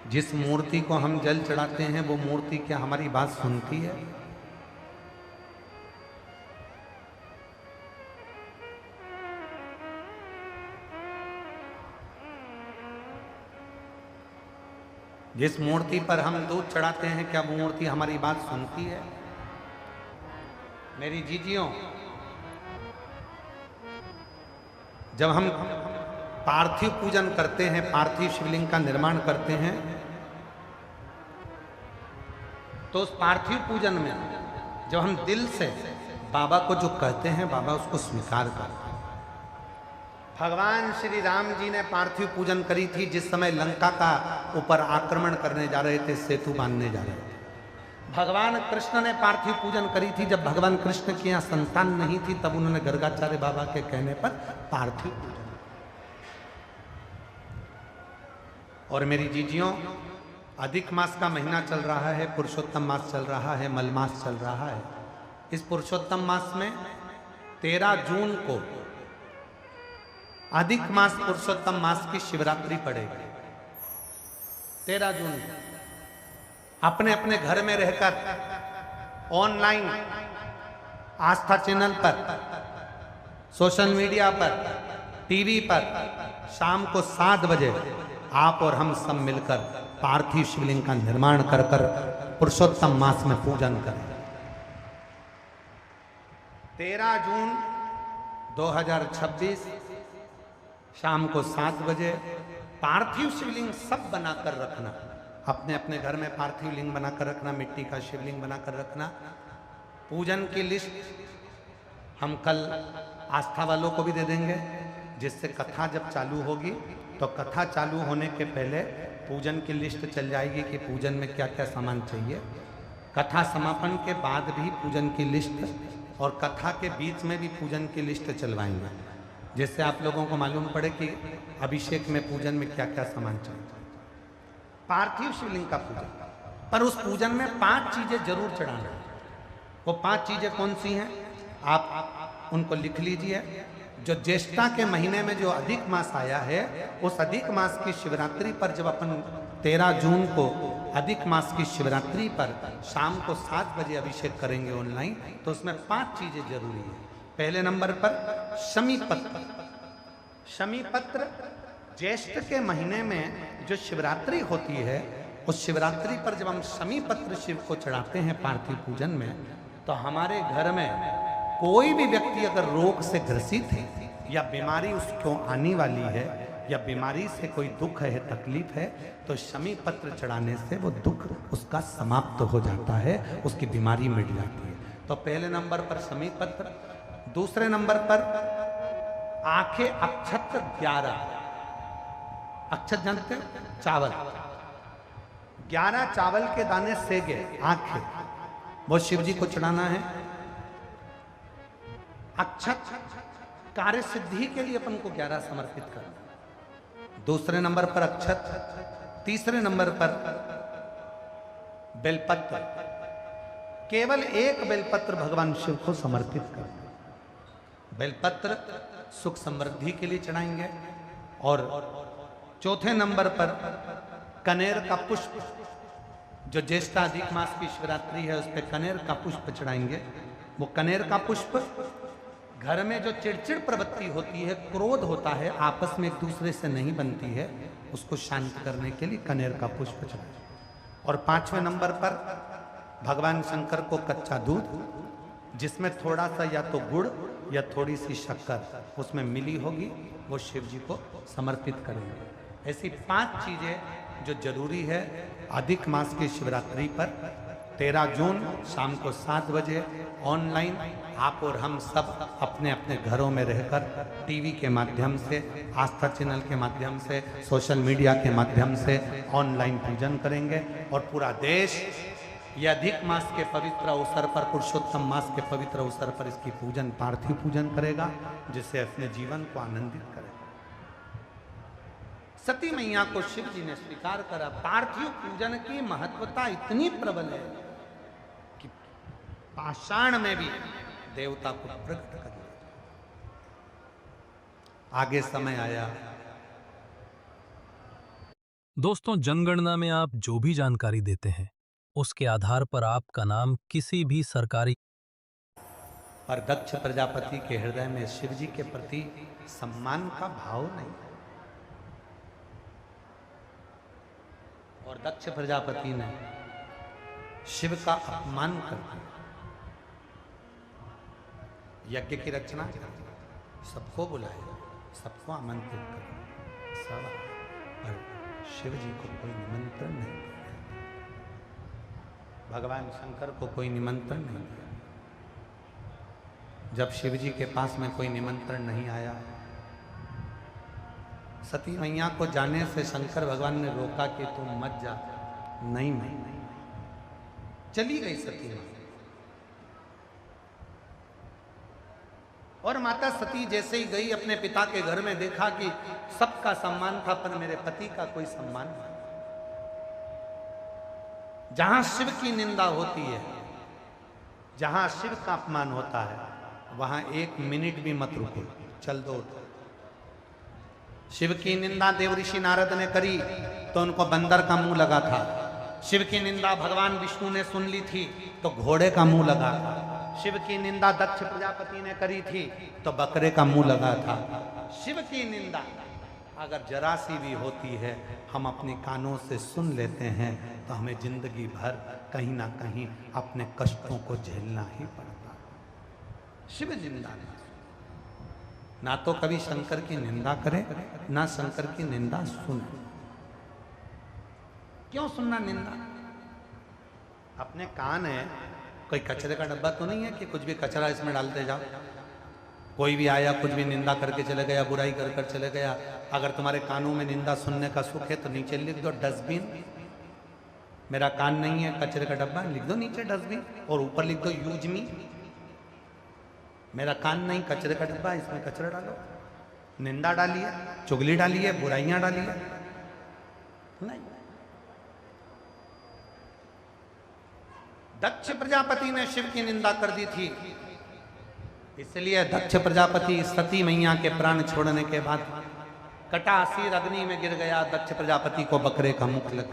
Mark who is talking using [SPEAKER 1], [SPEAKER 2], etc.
[SPEAKER 1] जिस मूर्ति को हम जल चढ़ाते हैं वो मूर्ति क्या हमारी बात सुनती है? जिस मूर्ति पर हम दूध चढ़ाते हैं क्या वो मूर्ति हमारी बात सुनती है? मेरी जीजियों, जब हम पार्थिव पूजन करते हैं, पार्थिव शिवलिंग का निर्माण करते हैं, तो उस पार्थिव पूजन में जब हम दिल से बाबा को जो कहते हैं, बाबा उसको स्वीकार करते हैं। भगवान श्री राम जी ने पार्थिव पूजन करी थी जिस समय लंका का ऊपर आक्रमण करने जा रहे थे, सेतु बांधने जा रहे थे। भगवान कृष्ण ने पार्थिव पूजन करी थी जब भगवान कृष्ण की यहाँ संतान नहीं थी, तब उन्होंने गर्गाचार्य बाबा के कहने पर पार्थिव पूजन। और मेरी जीजियों, अधिक मास का महीना चल रहा है, पुरुषोत्तम मास चल रहा है, मलमास चल रहा है। इस पुरुषोत्तम मास में 13 जून को अधिक मास पुरुषोत्तम मास की शिवरात्रि पड़ेगी। 13 जून को अपने अपने घर में रहकर ऑनलाइन आस्था चैनल पर, सोशल मीडिया पर, टीवी पर शाम को 7 बजे आप और हम सब मिलकर पार्थिव शिवलिंग का निर्माण कर पुरुषोत्तम मास में पूजन करें। 13 जून 2026 शाम को 7 बजे पार्थिव शिवलिंग सब बनाकर रखना। अपने अपने घर में पार्थिव लिंग बनाकर रखना, मिट्टी का शिवलिंग बनाकर रखना। पूजन की लिस्ट हम कल आस्था वालों को भी दे देंगे, जिससे कथा जब चालू होगी तो कथा चालू होने के पहले पूजन की लिस्ट चल जाएगी कि पूजन में क्या क्या सामान चाहिए। कथा समापन के बाद भी पूजन की लिस्ट और कथा के बीच में भी पूजन की लिस्ट चलवाएंगे, जिससे आप लोगों को मालूम पड़े कि अभिषेक में पूजन में क्या क्या सामान चाहिए। पार्थिव शिवलिंग का पूजन, पर उस पूजन में 5 चीजें जरूर चढ़ाना है। वो 5 चीजें कौन सी हैं आप उनको लिख लीजिए। जो ज्येष्ठा के महीने में जो अधिक मास आया है, उस अधिक मास की शिवरात्रि पर जब अपन 13 जून को अधिक मास की शिवरात्रि पर शाम को 7 बजे अभिषेक करेंगे ऑनलाइन, तो उसमें 5 चीजें जरूरी है। पहले नंबर पर शमी पत्र। शमी पत्र ज्येष्ठ के महीने में जो शिवरात्रि होती है, उस शिवरात्रि पर जब हम शमी पत्र शिव को चढ़ाते हैं पार्थिव पूजन में, तो हमारे घर में कोई भी व्यक्ति अगर रोग से ग्रसित है या बीमारी उसको आने वाली है या बीमारी से कोई दुख है, तकलीफ है, तो शमी पत्र चढ़ाने से वो दुख उसका समाप्त हो जाता है, उसकी बीमारी मिट जाती है। तो पहले नंबर पर शमी पत्र। दूसरे नंबर पर आंखें अक्षत 11। अक्षत जानते हो? चावल। 11 चावल के दाने सेगे आंखें, वो शिव जी को चढ़ाना है। अक्षत कार्य सिद्धि के लिए अपन को 11 समर्पित करना। दूसरे नंबर पर अक्षत। तीसरे नंबर पर बेलपत्र। केवल एक बेलपत्र भगवान शिव को समर्पित करना। बेलपत्र सुख समृद्धि के लिए चढ़ाएंगे। और चौथे नंबर पर कनेर का पुष्प। जो ज्येष्ठा अधिक मास की शिवरात्रि है उस पर कनेर का पुष्प चढ़ाएंगे। वो कनेर का पुष्प घर में जो चिड़चिड़ प्रवृत्ति होती है, क्रोध होता है, आपस में एक दूसरे से नहीं बनती है, उसको शांत करने के लिए कनेर का पुष्प चढ़ाएंगे। और 5वें नंबर पर भगवान शंकर को कच्चा दूध, जिसमें थोड़ा सा या तो गुड़ या थोड़ी सी शक्कर उसमें मिली होगी, वो शिव जी को समर्पित करेंगे। ऐसी 5 चीजें जो जरूरी है अधिक मास की शिवरात्रि पर 13 जून शाम को 7 बजे ऑनलाइन आप और हम सब अपने अपने घरों में रहकर टीवी के माध्यम से, आस्था चैनल के माध्यम से, सोशल मीडिया के माध्यम से ऑनलाइन पूजन करेंगे। और पूरा देश ये अधिक मास के पवित्र अवसर पर, पुरुषोत्तम मास के पवित्र अवसर पर इसकी पूजन, पार्थिव पूजन करेगा, जिससे अपने जीवन को आनंदित करेगा। सती मैया को शिव जी ने स्वीकार करा। पार्थिव पूजन की महत्वता इतनी प्रबल है कि पाषाण में भी देवता को प्रकट कर दिया। आगे समय आया
[SPEAKER 2] दोस्तों, जनगणना में आप जो भी जानकारी देते हैं, उसके आधार पर आपका नाम किसी भी सरकारी
[SPEAKER 1] पर दक्ष प्रजापति के हृदय में शिव जी के प्रति सम्मान का भाव नहीं। और दक्ष प्रजापति ने शिव का अपमान कर दिया। यज्ञ की रचना कर, सबको बुलाया, सबको आमंत्रित कर, सब आए, पर शिव जी को कोई निमंत्रण नहीं दिया। भगवान शंकर को कोई निमंत्रण नहीं दिया। जब शिव जी के पास में कोई निमंत्रण नहीं आया, सती मैया को जाने से शंकर भगवान ने रोका कि तुम मत जा। नहीं नहीं, चली गई सती मैया। और माता सती जैसे ही गई अपने पिता के घर में, देखा कि सबका सम्मान था पर मेरे पति का कोई सम्मान नहीं। जहां शिव की निंदा होती है, जहां शिव का अपमान होता है, वहां एक मिनट भी मत रुको, चल दो। शिव की निंदा देवऋषि नारद ने करी तो उनको बंदर का मुंह लगा था। शिव की निंदा भगवान विष्णु ने सुन ली थी तो घोड़े का मुंह लगा था। शिव की निंदा दक्ष प्रजापति ने करी थी तो बकरे का मुंह लगा था। शिव की निंदा अगर जरा सी भी होती है, हम अपने कानों से सुन लेते हैं तो हमें जिंदगी भर कहीं ना कहीं अपने कष्टों को झेलना ही पड़ता। शिव निंदा ना तो कभी शंकर की निंदा करे, ना शंकर की निंदा सुने। क्यों सुनना निंदा? अपने कान है, कोई कचरे का डब्बा तो नहीं है कि कुछ भी कचरा इसमें डालते जाओ। कोई भी आया कुछ भी निंदा करके चले गया, बुराई कर कर चले गया। अगर तुम्हारे कानों में निंदा सुनने का सुख है तो नीचे लिख दो डस्टबिन। मेरा कान नहीं है कचरे का डब्बा, लिख दो नीचे डस्टबिन, और ऊपर लिख दो यूज मी। मेरा कान नहीं कचरे का डब्बा, इसमें कचरा डालो। निंदा डालिए, चुगली डालिए, बुराइयां डालिए, नहीं। दक्ष प्रजापति ने शिव की निंदा कर दी थी, इसलिए दक्ष प्रजापति सती मैया के प्राण छोड़ने के बाद कटा सिर अग्नि में गिर गया। दक्ष प्रजापति को बकरे का मुख लग